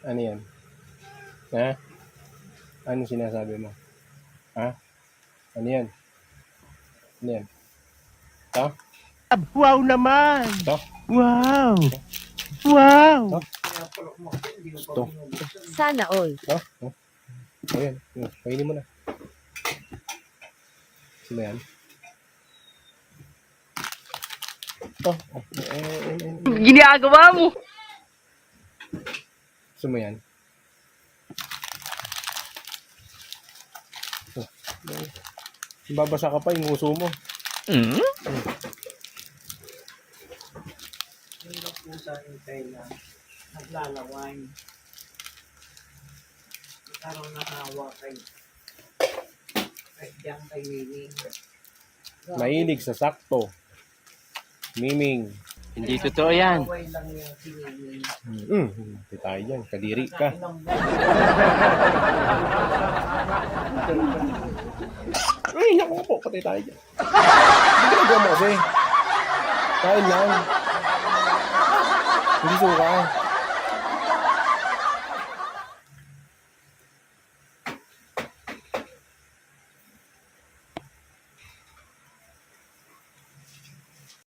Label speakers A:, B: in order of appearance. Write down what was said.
A: Ano yan? Ha? Ano sinasabi mo? Ha? Ano yan? Ano yan? Ito?
B: Wow naman!
A: Ito?
B: Wow! Wow!
A: Ito?
C: Sana all.
A: Ito? Ito? Ayan. Kainin mo na. Sino yan? Ito?
B: Ginagawa mo!
A: Gusto mo yan? Babasa ka pa yung uso mo.
B: Hmm?
D: Hindi na po sa hintay na naglalaway. Karoon na hawa kay diyan kay Miming.
A: Mahilig sa sakto. Miming.
B: Hindi totoo yan.
D: Laway lang yung si Miming.
A: Hindi tayo yan. Kadiri ka. Ay, naku po. Patay tayo dyan. Hindi ginagawa mo kasi. Kain lang. Hindi suka.